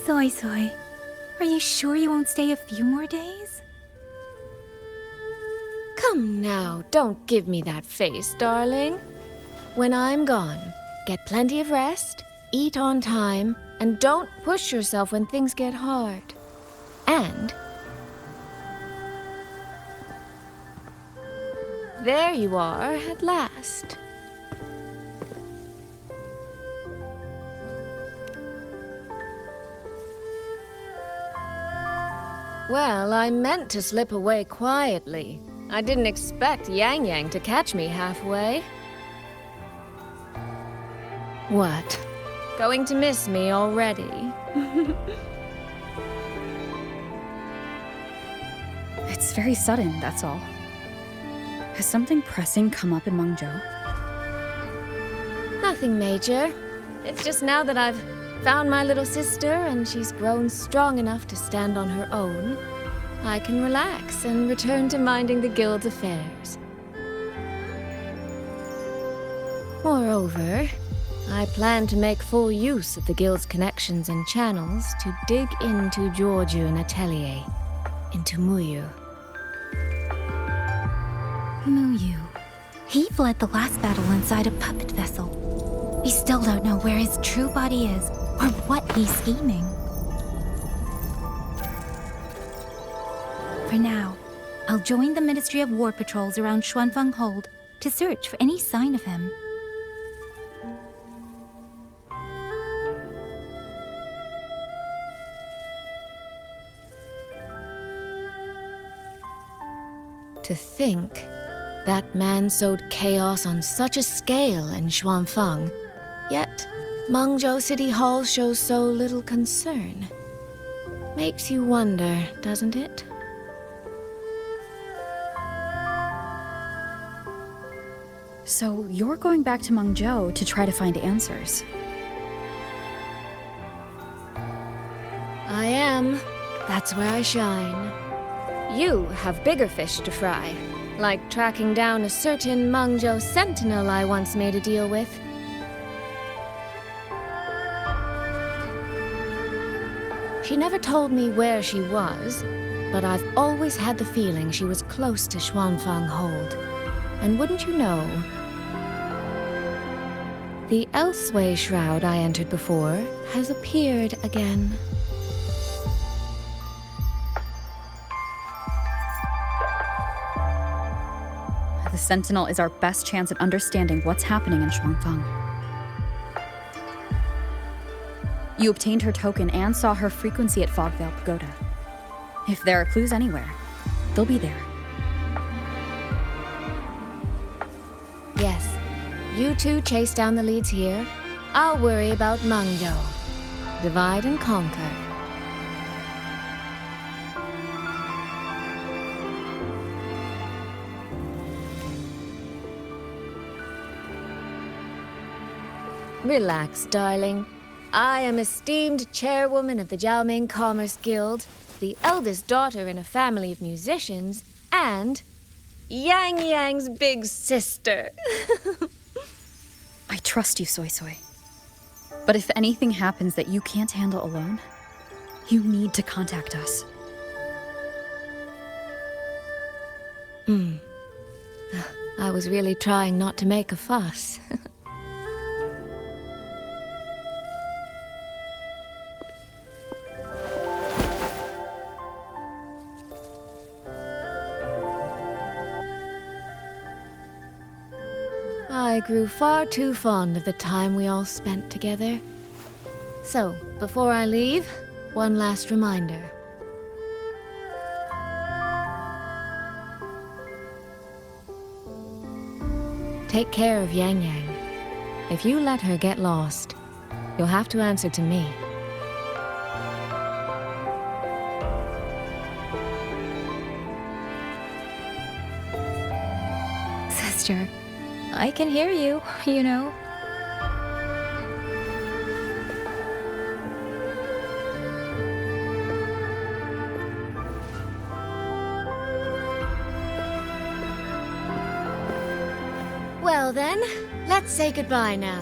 Soy Soy, are you sure you won't stay a few more days? Come now, don't give me that face, darling. When I'm gone, get plenty of rest, eat on time, and don't push yourself when things get hard. And there you are at last. Well, I meant to slip away quietly. I didn't expect Yang Yang to catch me halfway. What? Going to miss me already? It's very sudden, that's all. Has something pressing come up in Mengzhou? Nothing major. It's just now that I've found my little sister and she's grown strong enough to stand on her own, I can relax and return to minding the guild's affairs. Moreover, I plan to make full use of the guild's connections and channels to dig into Georgian Atelier, into Muyu. Muyu. He fled the last battle inside a puppet vessel. We still don't know where his true body is, or what he's scheming. For now, I'll join the Ministry of War patrols around Xuanfeng Hold to search for any sign of him. To think that man sowed chaos on such a scale in Xuanfeng, yet Mengzhou City Hall shows so little concern. Makes you wonder, doesn't it? So you're going back to Mengzhou to try to find answers? I am. That's where I shine. You have bigger fish to fry, like tracking down a certain Mengzhou sentinel I once made a deal with. She never told me where she was, but I've always had the feeling she was close to Xuanfeng Hold. And wouldn't you know, the Elseway shroud I entered before has appeared again. The Sentinel is our best chance at understanding what's happening in Xuanfeng. You obtained her token and saw her frequency at Fogvale Pagoda. If there are clues anywhere, they'll be there. Yes, you two chase down the leads here. I'll worry about Mengzhou. Divide and conquer. Relax, darling. I am esteemed chairwoman of the Jiaoming Commerce Guild, the eldest daughter in a family of musicians, and Yang Yang's big sister. I trust you, Soy Soy. But if anything happens that you can't handle alone, you need to contact us. I was really trying not to make a fuss. I grew far too fond of the time we all spent together. So, before I leave, one last reminder. Take care of Yang Yang. If you let her get lost, you'll have to answer to me. Sister, I can hear you, you know. Well then, let's say goodbye now.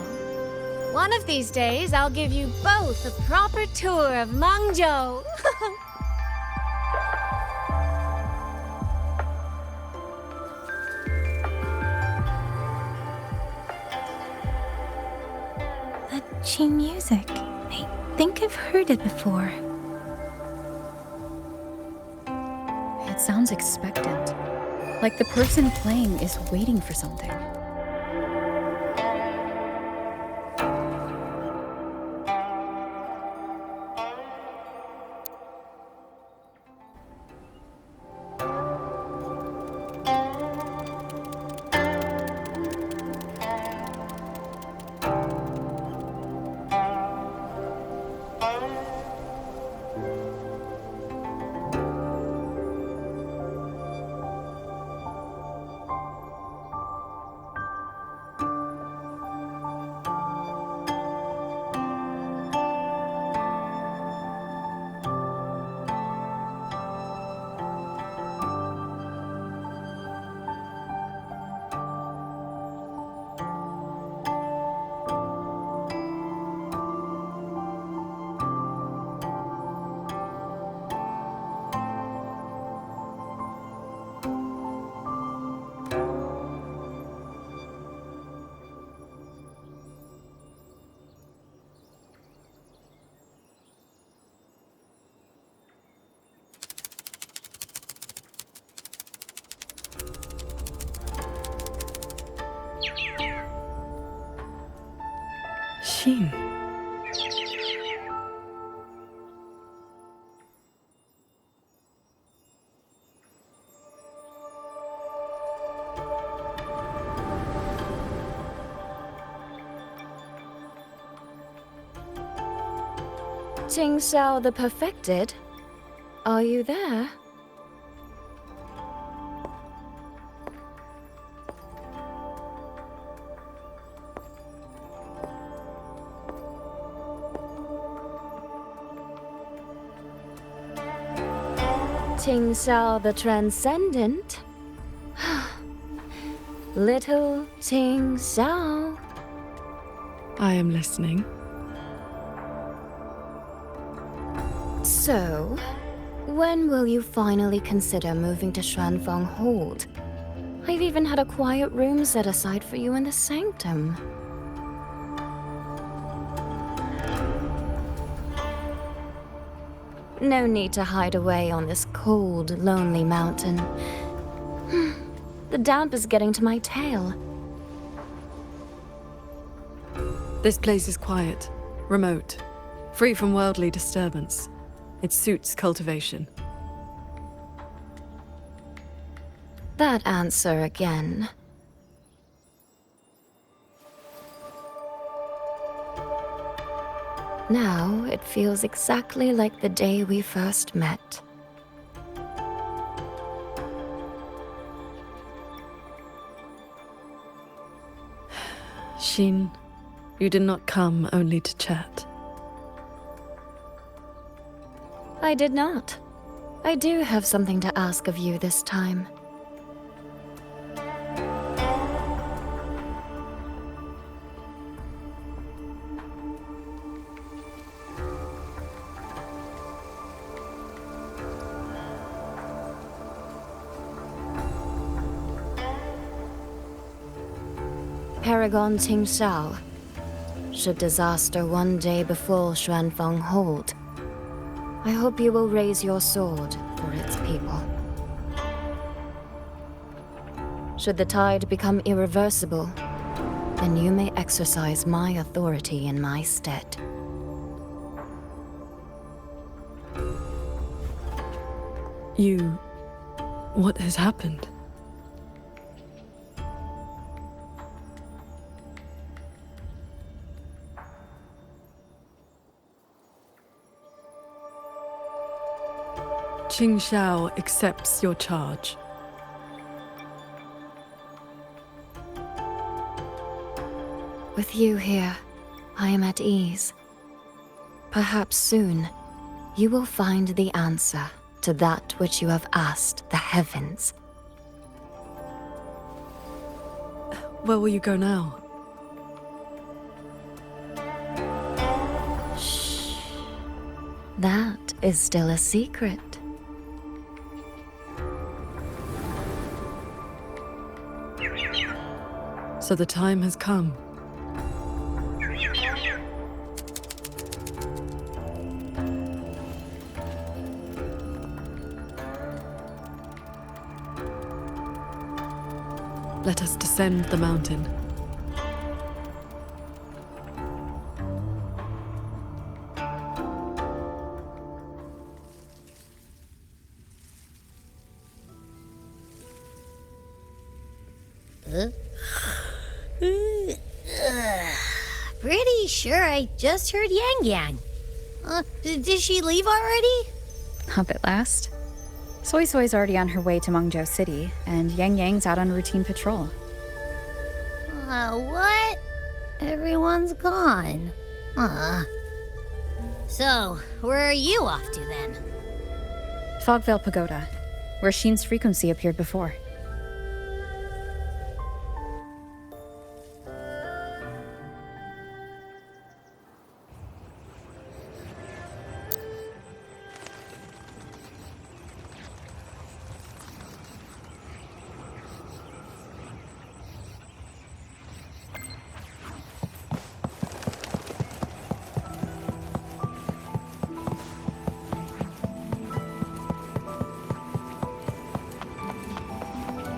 One of these days, I'll give you both a proper tour of Mangzhou. That Qing music. I think I've heard it before. It sounds expectant. Like the person playing is waiting for something. Xin. Ting Xiao the Perfected? Are you there? Ting Xiao the Transcendent? Little Ting Xiao. I am listening. So, when will you finally consider moving to Xuanfeng Hold? I've even had a quiet room set aside for you in the sanctum. No need to hide away on this cold, lonely mountain. The damp is getting to my tail. This place is quiet, remote, free from worldly disturbance. It suits cultivation. That answer again. Now it feels exactly like the day we first met. Xin, you did not come only to chat. I did not. I do have something to ask of you this time. Paragon Ting Xiao. Should disaster one day befall Xuanfeng Hold, I hope you will raise your sword for its people. Should the tide become irreversible, then you may exercise my authority in my stead. What has happened? Qing Xiao accepts your charge. With you here, I am at ease. Perhaps soon, you will find the answer to that which you have asked the heavens. Where will you go now? Shh. That is still a secret. So the time has come. Let us descend the mountain. Pretty sure I just heard Yang Yang. Did she leave already? Up at last. Soy Soy's already on her way to Mengzhou City, and Yang Yang's out on routine patrol. What? Everyone's gone. So, where are you off to then? Fogvale Pagoda, where Sheen's frequency appeared before.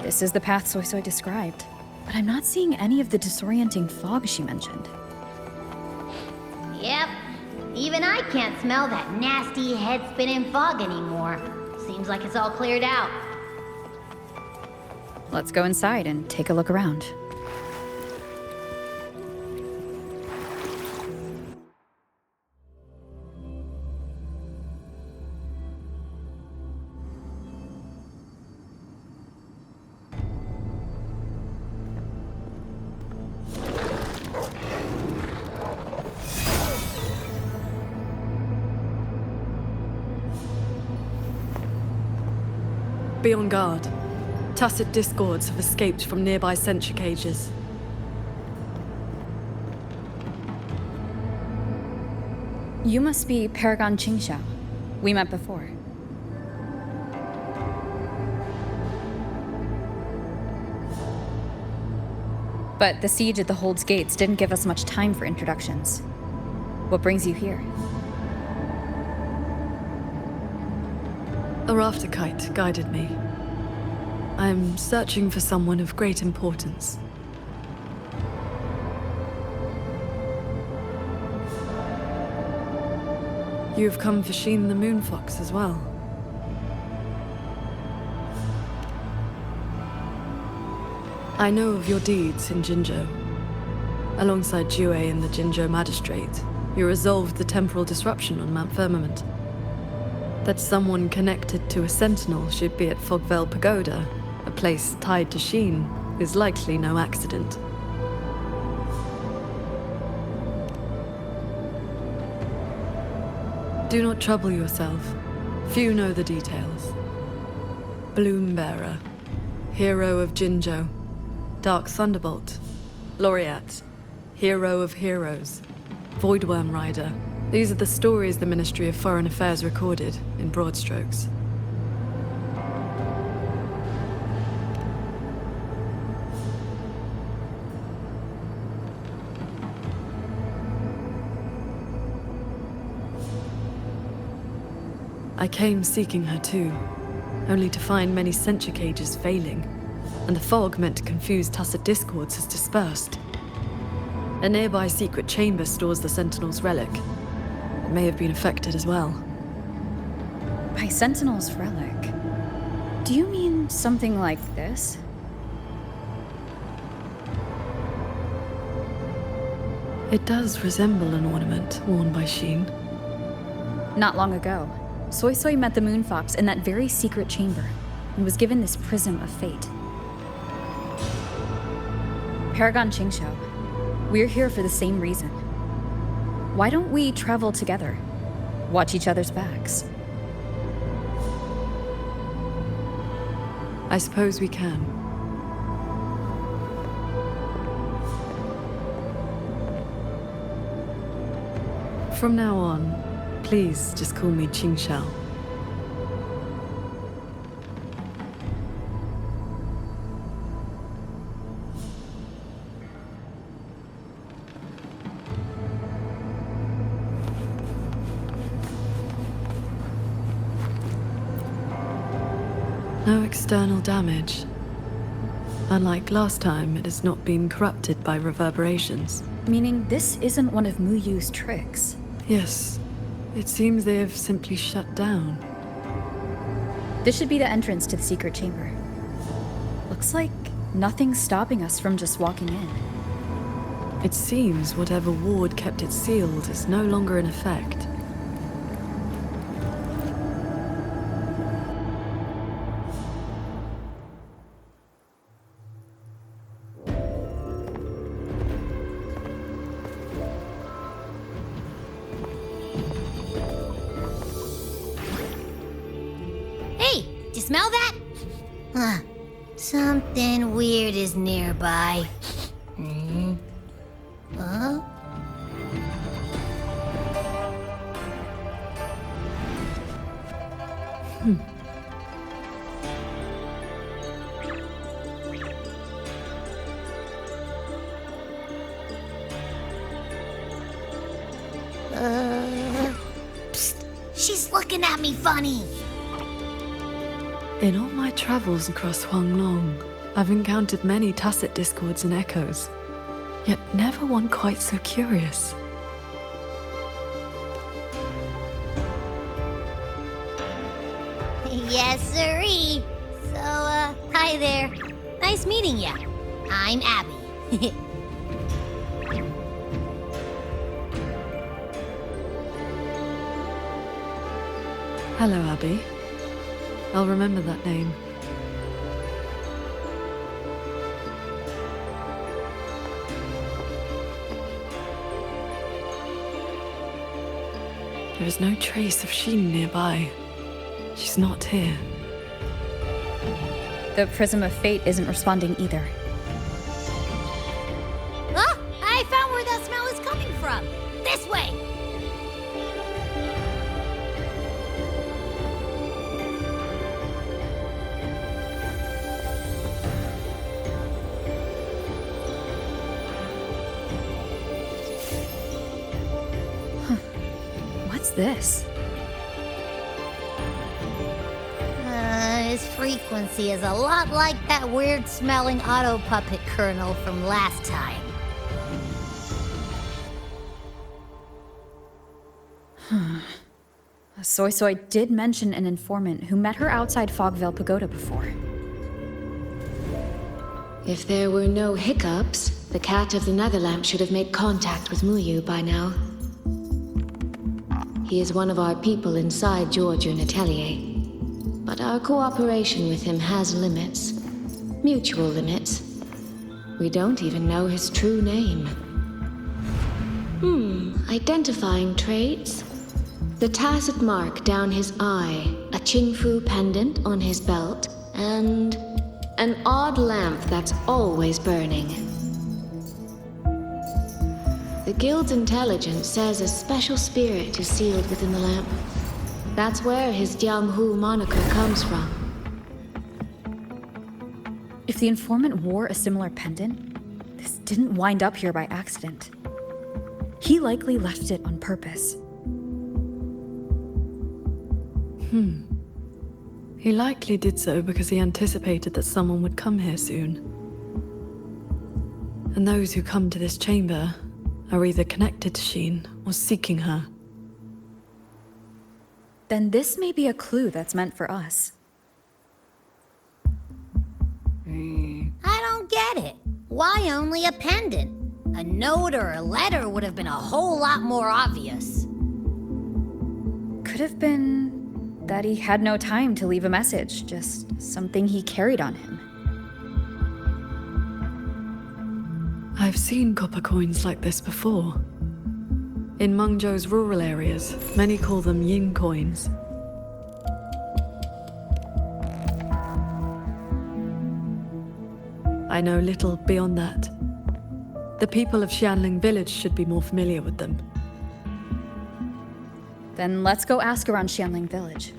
This is the path Soy Soy described, but I'm not seeing any of the disorienting fog she mentioned. Yep. Even I can't smell that nasty head-spinning fog anymore. Seems like it's all cleared out. Let's go inside and take a look around. Be on guard. Tacit discords have escaped from nearby sentry cages. You must be Paragon Qingxiao. We met before. But the siege at the Hold's gates didn't give us much time for introductions. What brings you here? A rafter kite guided me. I'm searching for someone of great importance. You have come for Sheen the Moonfox as well. I know of your deeds in Jinzhou. Alongside Jue and the Jinzhou Magistrate, you resolved the temporal disruption on Mount Firmament. That someone connected to a sentinel should be at Fogvale Pagoda, a place tied to Sheen, is likely no accident. Do not trouble yourself. Few know the details. Bloombearer, hero of Jinzhou. Dark Thunderbolt, laureate, hero of heroes. Voidworm Rider. These are the stories the Ministry of Foreign Affairs recorded, in broad strokes. I came seeking her too, only to find many sentry cages failing, and the fog meant to confuse tacit discords has dispersed. A nearby secret chamber stores the Sentinel's relic. It may have been affected as well. By Sentinel's relic? Do you mean something like this? It does resemble an ornament worn by Sheen. Not long ago, Soy Soy met the Moon Fox in that very secret chamber and was given this prism of fate. Paragon Qingshou, we're here for the same reason. Why don't we travel together? Watch each other's backs. I suppose we can. From now on, please just call me Qingshou. No external damage. Unlike last time, it has not been corrupted by reverberations. Meaning this isn't one of Mu Yu's tricks. Yes, it seems they have simply shut down. This should be the entrance to the secret chamber. Looks like nothing's stopping us from just walking in. It seems whatever ward kept it sealed is no longer in effect. Hey, do you smell that? Huh. Something weird is nearby. Huh? Psst. She's looking at me funny. In all my travels across Huanglong, I've encountered many tacit discords and echoes, yet never one quite so curious. Yes, sirree. So, hi there. Nice meeting ya. I'm Abby. Hello, Abby. I'll remember that name. There is no trace of Sheen nearby. She's not here. The Prism of Fate isn't responding either. Oh, I found where that smell is coming from. This way. What's this? His frequency is a lot like that weird-smelling auto puppet kernel from last time. Soy Soy did mention an informant who met her outside Fogvale Pagoda before. If there were no hiccups, the Cat of the Netherlamp should have made contact with Muyu by now. He is one of our people inside Georgian Atelier. But our cooperation with him has limits. Mutual limits. We don't even know his true name. Identifying traits. The tacit mark down his eye, a Qingfu pendant on his belt, and an odd lamp that's always burning. The Guild's intelligence says a special spirit is sealed within the lamp. That's where his Jianghu moniker comes from. If the informant wore a similar pendant, this didn't wind up here by accident. He likely left it on purpose. He likely did so because he anticipated that someone would come here soon. And those who come to this chamber are either connected to Sheen or seeking her. Then this may be a clue that's meant for us. I don't get it. Why only a pendant? A note or a letter would have been a whole lot more obvious. Could have been that he had no time to leave a message, just something he carried on him. I've seen copper coins like this before. In Mengzhou's rural areas, many call them yin coins. I know little beyond that. The people of Xianling village should be more familiar with them. Then let's go ask around Xianling village.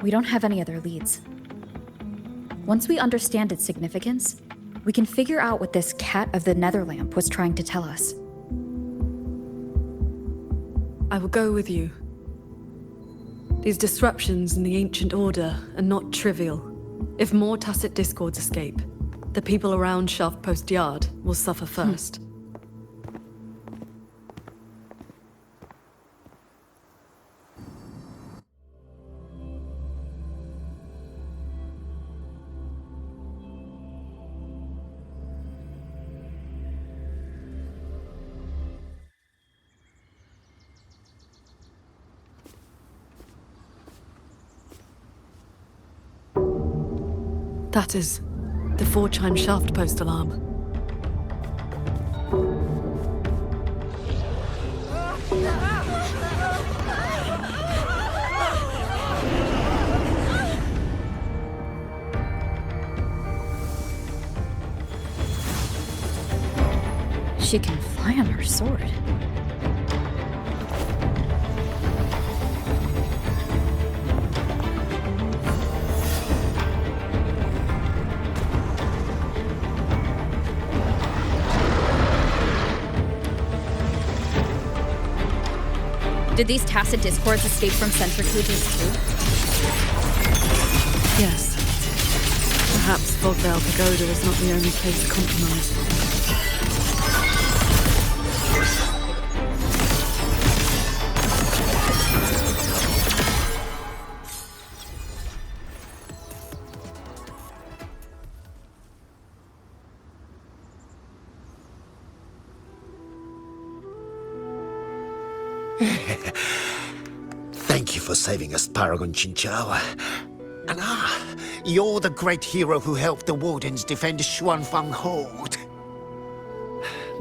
We don't have any other leads. Once we understand its significance, we can figure out what this cat of the Netherlamp was trying to tell us. I will go with you. These disruptions in the ancient order are not trivial. If more tacit discords escape, the people around Shaft Post Yard will suffer first. That is the 4-chime shaft post alarm. She can fly on her sword. Did these tacit discords escape from centrifuges too? Yes. Perhaps Fogvale Pagoda is not the only place compromised. Thank you for saving us, Paragon Chinchao. And you're the great hero who helped the Wardens defend Xuanfang Hold.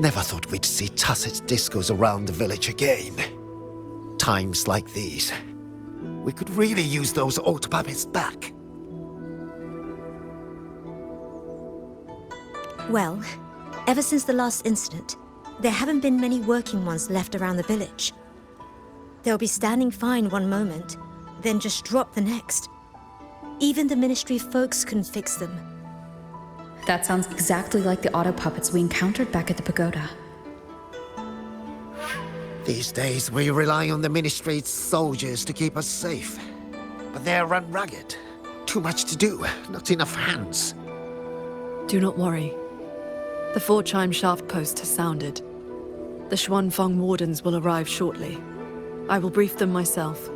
Never thought we'd see tacit discos around the village again. Times like these, we could really use those old puppets back. Well, ever since the last incident, there haven't been many working ones left around the village. They'll be standing fine one moment, then just drop the next. Even the Ministry folks couldn't fix them. That sounds exactly like the auto puppets we encountered back at the pagoda. These days, we rely on the Ministry's soldiers to keep us safe. But they're run ragged. Too much to do, not enough hands. Do not worry. The 4-chime shaft post has sounded. The Xuanfang Wardens will arrive shortly. I will brief them myself.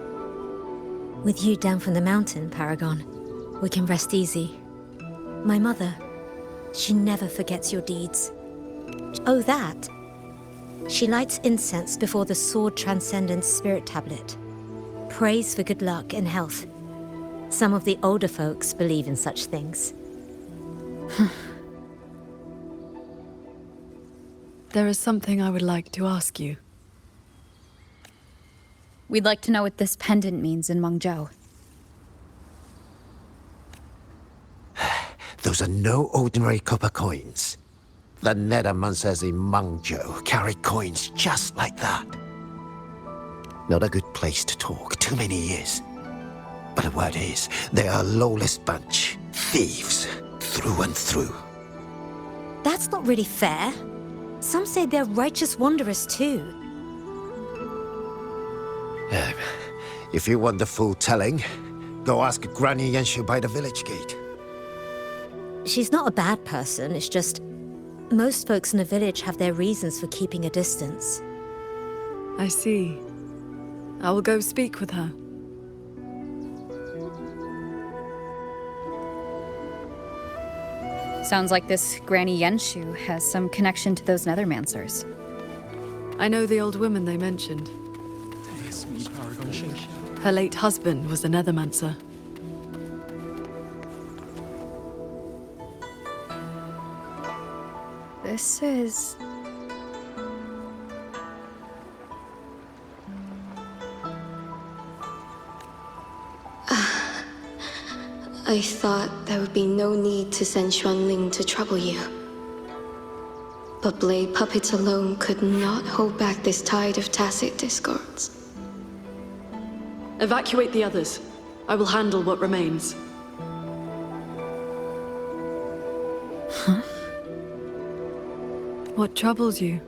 With you down from the mountain, Paragon, we can rest easy. My mother, she never forgets your deeds. Oh, that. She lights incense before the Sword Transcendence Spirit Tablet. Prays for good luck and health. Some of the older folks believe in such things. There is something I would like to ask you. We'd like to know what this pendant means in Mengzhou. Those are no ordinary copper coins. The Nethermancers in Mengzhou carry coins just like that. Not a good place to talk, too many years. But the word is, they are a lawless bunch. Thieves, through and through. That's not really fair. Some say they're righteous wanderers too. If you want the full telling, go ask Granny Yenshu by the village gate. She's not a bad person, it's just... Most folks in the village have their reasons for keeping a distance. I see. I will go speak with her. Sounds like this Granny Yenshu has some connection to those Nethermancers. I know the old woman they mentioned. Her late husband was a Nethermancer. This is... I thought there would be no need to send Xuanling to trouble you. But blade puppets alone could not hold back this tide of tacit discords. Evacuate the others. I will handle what remains. Huh? What troubles you?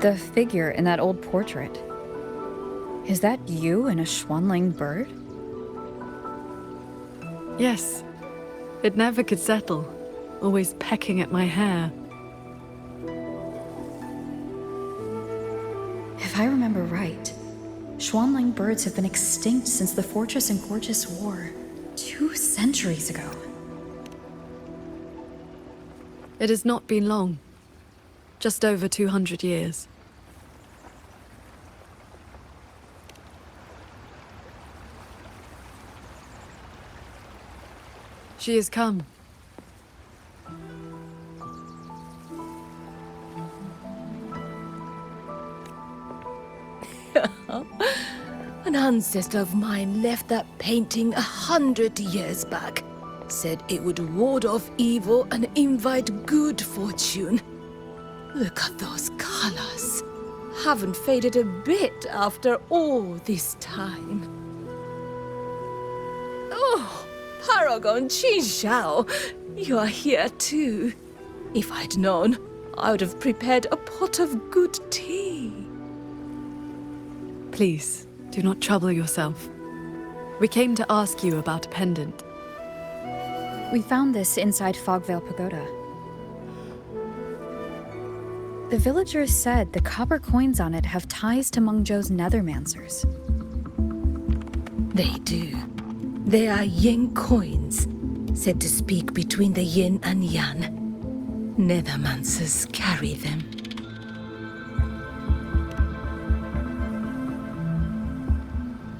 The figure in that old portrait. Is that you in a Xuanling bird? Yes. It never could settle. Always pecking at my hair. If I remember right, Xuanling birds have been extinct since the Fortress and Gorgeous War, 2 centuries ago. It has not been long. Just over 200 years. She has come. An ancestor of mine left that painting 100 years back. Said it would ward off evil and invite good fortune. Look at those colors. Haven't faded a bit after all this time. Oh, Paragon Qin Shao, you are here too. If I'd known, I would have prepared a pot of good tea. Please, do not trouble yourself. We came to ask you about a pendant. We found this inside Fogvale Pagoda. The villagers said the copper coins on it have ties to Mengzhou's Nethermancers. They do. They are yin coins, said to speak between the yin and yang. Nethermancers carry them.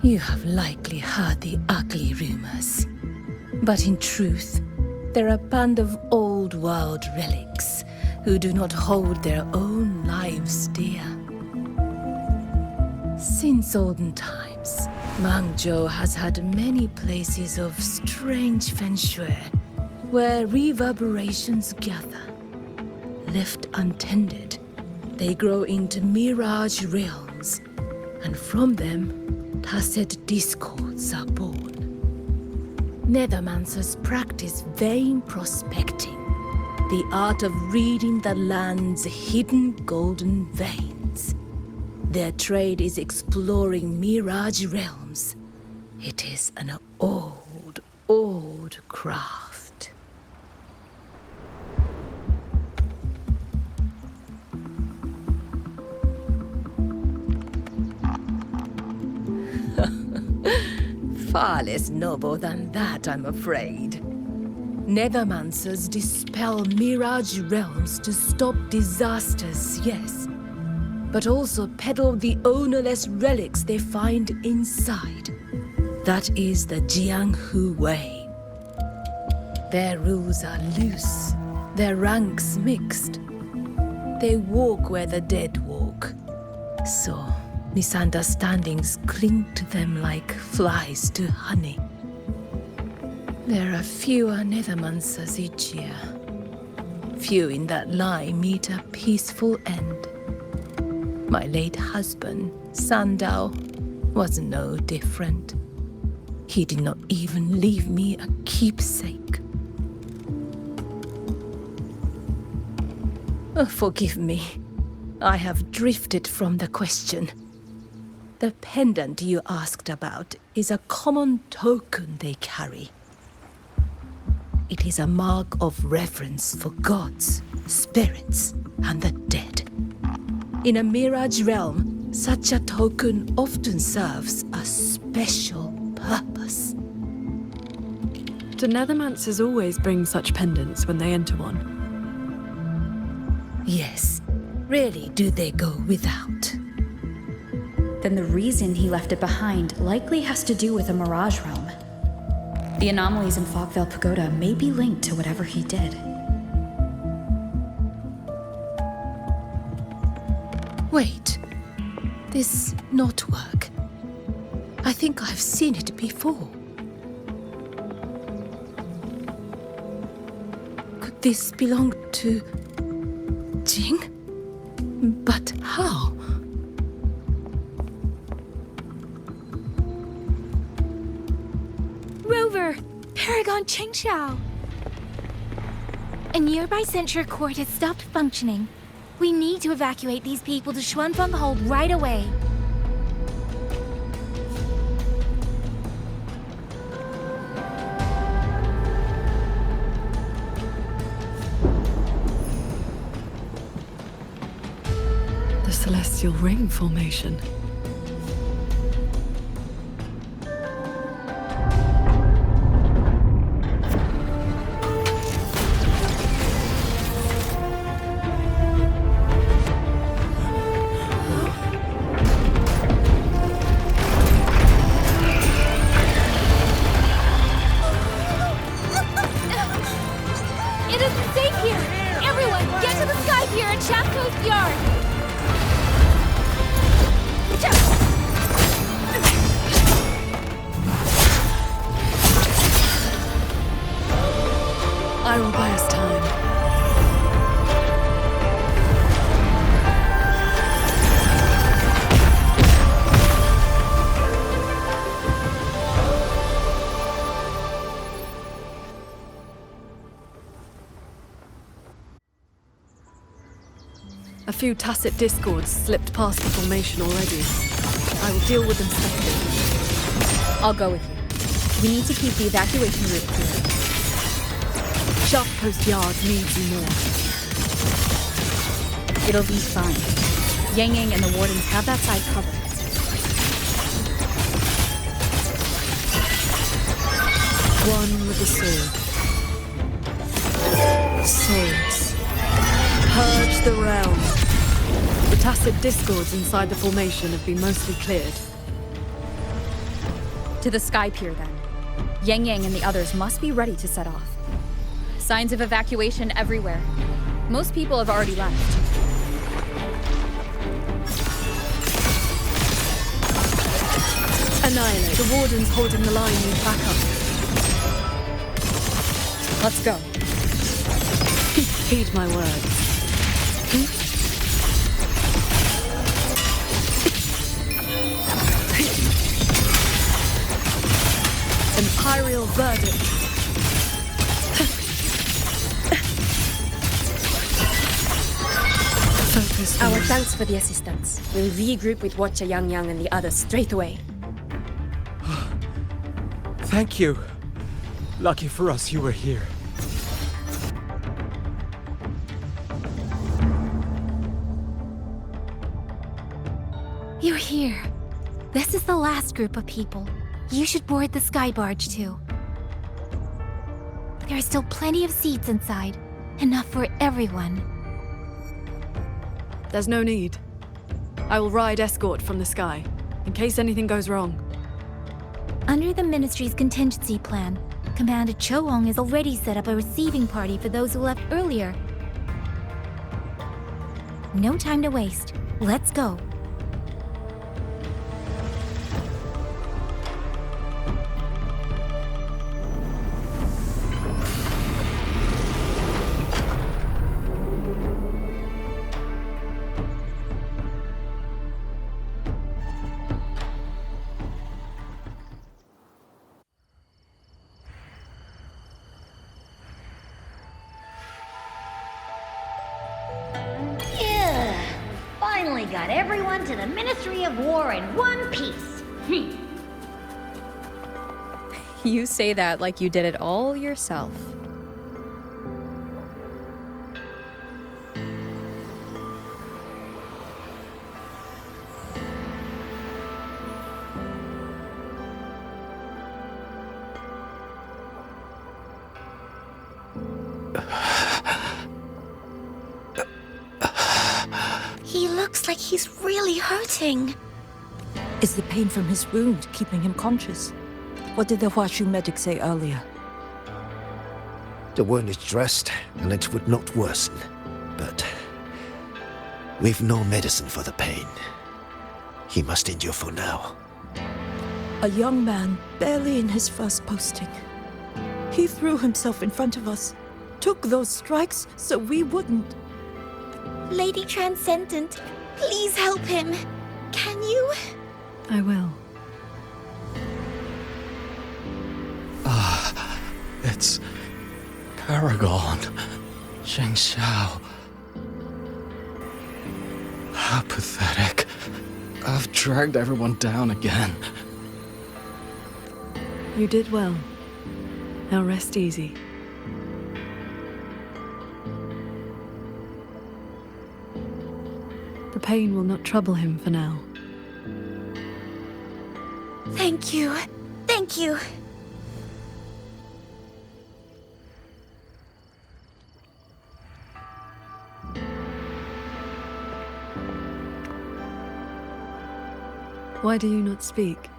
You have likely heard the ugly rumors. But in truth, they're a band of old world relics who do not hold their own lives dear. Since olden times, Mengzhou has had many places of strange feng shui where reverberations gather. Left untended, they grow into mirage realms, and from them, tacit discords are born. Nethermancers practice vein prospecting, the art of reading the land's hidden golden veins. Their trade is exploring mirage realms. It is an old, old craft. Far less noble than that, I'm afraid. Nethermancers dispel mirage realms to stop disasters, yes, but also peddle the ownerless relics they find inside. That is the Jianghu way. Their rules are loose, their ranks mixed. They walk where the dead walk. So, misunderstandings cling to them like flies to honey. There are fewer Nethermancers each year. Few in that line meet a peaceful end. My late husband, Sandao, was no different. He did not even leave me a keepsake. Oh, forgive me. I have drifted from the question. The pendant you asked about is a common token they carry. It is a mark of reverence for gods, spirits, and the dead. In a Mirage realm, such a token often serves a special purpose. Do Nethermancers always bring such pendants when they enter one? Yes. Rarely do they go without. Then the reason he left it behind likely has to do with a Mirage realm. The anomalies in Fogvale Pagoda may be linked to whatever he did. Wait. This knotwork. I think I've seen it before. Could this belong to Jing? But how? Rover! Paragon Qingxiao! A nearby censure court has stopped functioning. We need to evacuate these people to Xuanfeng Hold right away. The Celestial Ring formation. It isn't safe here! Everyone, get to the Sky Pier at Shaft Coast Yard! I will buy us time. A few tacit discords slipped past the formation already. I will deal with them separately. I'll go with you. We need to keep the evacuation route clear. Shaft Coast Yard needs you more. It'll be fine. Yang Yang and the wardens have that side covered. One with the sword. Swords. Purge the realm. The tacit discords inside the formation have been mostly cleared. To the Sky Pier, then. Yang Yang and the others must be ready to set off. Signs of evacuation everywhere. Most people have already left. Annihilate. The wardens holding the line need backup. Let's go. Heed my words. Imperial verdict. Focus. Our thanks for the assistance. We'll regroup with Watcher Yang Yang and the others straight away. Thank you. Lucky for us you were here. You're here. This is the last group of people. You should board the sky barge too. There are still plenty of seats inside. Enough for everyone. There's no need. I will ride escort from the sky, in case anything goes wrong. Under the Ministry's contingency plan, Commander Choong has already set up a receiving party for those who left earlier. No time to waste. Let's go. Finally got everyone to the Ministry of War in one piece. You say that like you did it all yourself. He looks like he's really hurting. Is the pain from his wound keeping him conscious? What did the Huashu medic say earlier? The wound is dressed, and it would not worsen. But we've no medicine for the pain. He must endure for now. A young man, barely in his first posting. He threw himself in front of us, took those strikes so we wouldn't. Lady Transcendent, please help him. Can you? I will. It's Paragon. Chengxiao. How pathetic. I've dragged everyone down again. You did well. Now rest easy. The pain will not trouble him for now. Thank you. Thank you. Why do you not speak?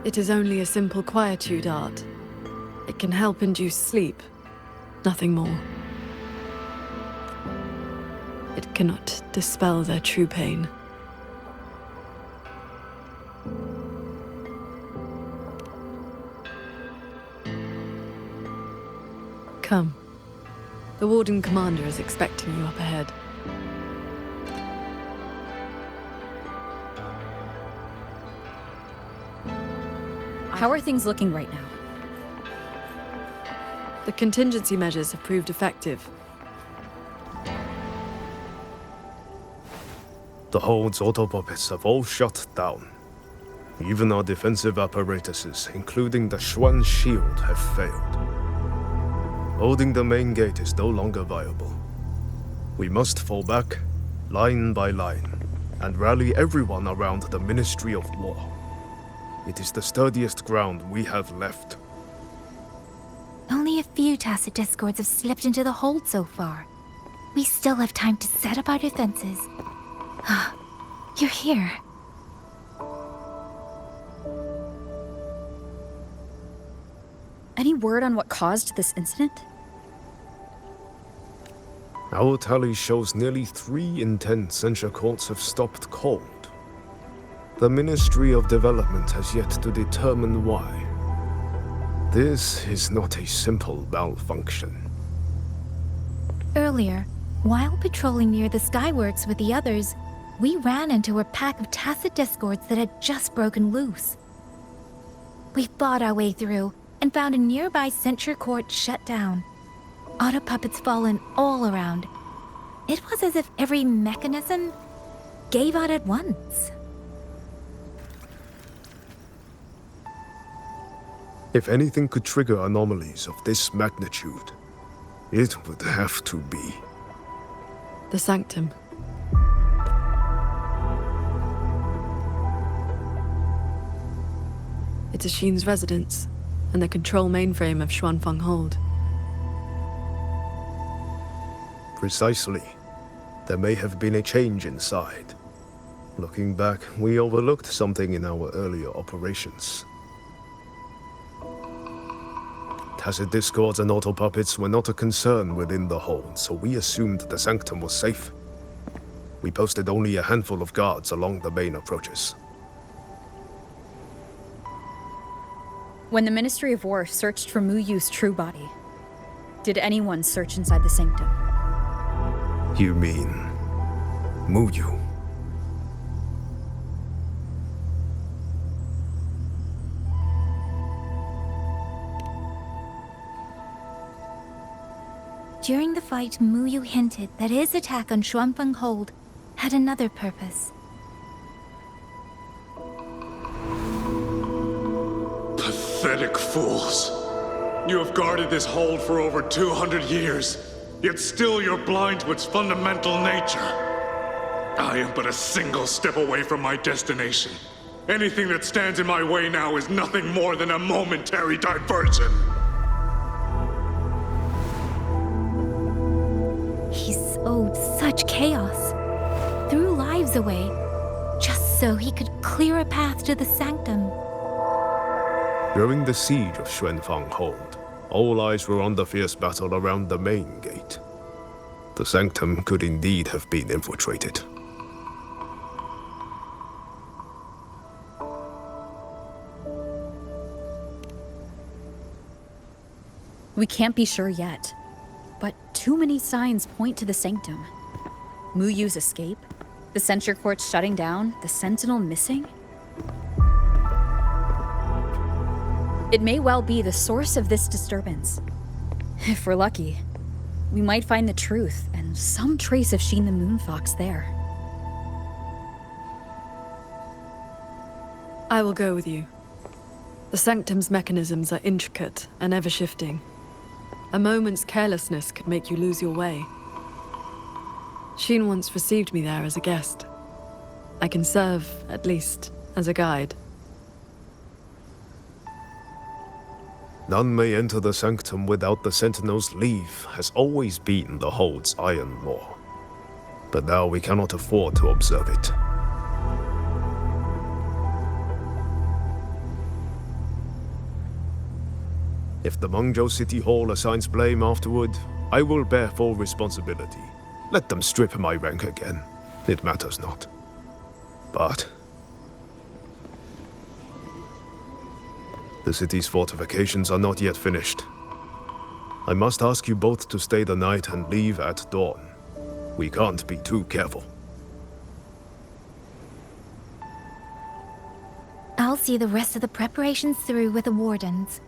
It is only a simple quietude art. It can help induce sleep, nothing more. It cannot dispel their true pain. Come. The Warden Commander is expecting you up ahead. How are things looking right now? The contingency measures have proved effective. The Hold's autopuppets have all shut down. Even our defensive apparatuses, including the Xuan shield, have failed. Holding the main gate is no longer viable. We must fall back, line by line, and rally everyone around the Ministry of War. It is the sturdiest ground we have left. Only a few tacit discords have slipped into the hold so far. We still have time to set up our defenses. You're here. Any word on what caused this incident? Our tally shows nearly 3 in 10 censure courts have stopped cold. The Ministry of Development has yet to determine why. This is not a simple malfunction. Earlier, while patrolling near the Skyworks with the others, we ran into a pack of tacit discords that had just broken loose. We fought our way through and found a nearby censure court shut down. Auto puppets fallen all around. It was as if every mechanism gave out at once. If anything could trigger anomalies of this magnitude, it would have to be The Sanctum. It is Sheen's residence, and the control mainframe of Xuanfeng Hold. Precisely. There may have been a change inside. Looking back, we overlooked something in our earlier operations. Tacit discords and autopuppets were not a concern within the hold, so we assumed the Sanctum was safe. We posted only a handful of guards along the main approaches. When the Ministry of War searched for Mu Yu's true body, did anyone search inside the Sanctum? You mean Mu Yu? During the fight, Mu Yu hinted that his attack on Xuanfeng Hold had another purpose. Pathetic fools. You have guarded this hold for over 200 years, yet still you're blind to its fundamental nature. I am but a single step away from my destination, Anything that stands in my way now is nothing more than a momentary diversion. He sowed such chaos, threw lives away, just so he could clear a path to the sanctum. During the siege of Xuanfang Hold, all eyes were on the fierce battle around the main gate. The sanctum could indeed have been infiltrated. We can't be sure yet, but too many signs point to the sanctum. Mu Yu's escape, the censure court shutting down, the sentinel missing. It may well be the source of this disturbance. If we're lucky, we might find the truth and some trace of Sheen the Moonfox there. I will go with you. The sanctum's mechanisms are intricate and ever-shifting. A moment's carelessness could make you lose your way. Sheen once received me there as a guest. I can serve, at least, as a guide. None may enter the sanctum without the Sentinel's leave has always been the Hold's iron law. But now we cannot afford to observe it. If the Mengzhou City Hall assigns blame afterward, I will bear full responsibility. Let them strip my rank again. It matters not. But the city's fortifications are not yet finished. I must ask you both to stay the night and leave at dawn. We can't be too careful. I'll see the rest of the preparations through with the wardens.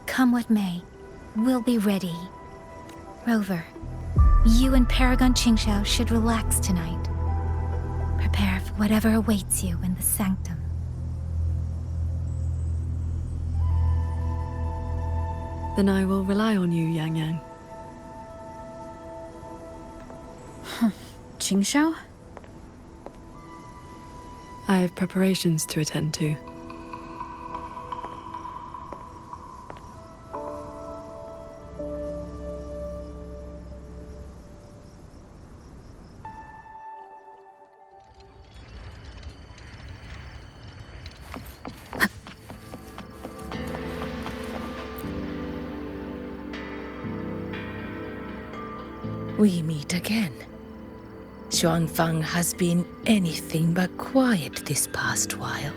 Come what may, we'll be ready. Rover, you and Paragon Qingxiao should relax tonight. Prepare for whatever awaits you in the sanctum. Then I will rely on you, Yang Yang. Qingxiao? I have preparations to attend to. We meet again. Xuanfang has been anything but quiet this past while.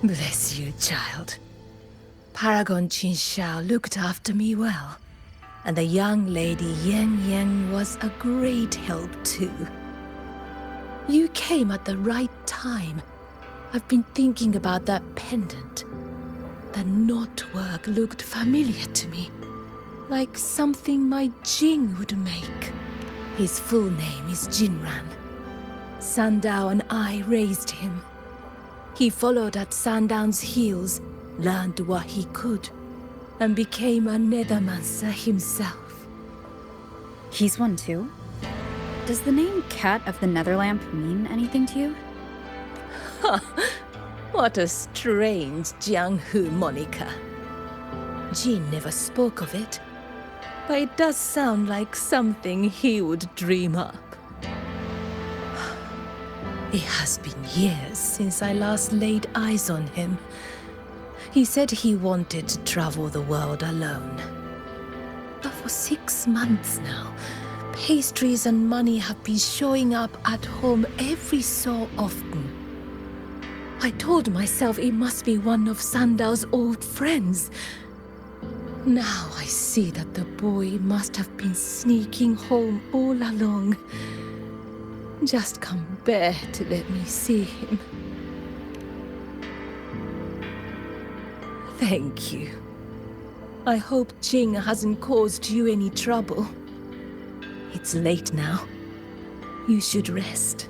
Bless you, child. Paragon Qingxiao looked after me well, and the young lady Yan Yan was a great help too. You came at the right time. I've been thinking about that pendant. The knotwork looked familiar to me. Like something my Jing would make. His full name is Jinran. Sandao and I raised him. He followed at Sandown's heels, learned what he could, and became a Nethermancer himself. He's one too? Does the name Cat of the Netherlamp mean anything to you? What a strange Jianghu moniker. Jin never spoke of it, but it does sound like something he would dream up. It has been years since I last laid eyes on him. He said he wanted to travel the world alone. But for 6 months now, pastries and money have been showing up at home every so often. I told myself it must be one of Sandao's old friends. Now I see that the boy must have been sneaking home all along. Just can't bear to let me see him. Thank you. I hope Jing hasn't caused you any trouble. It's late now. You should rest.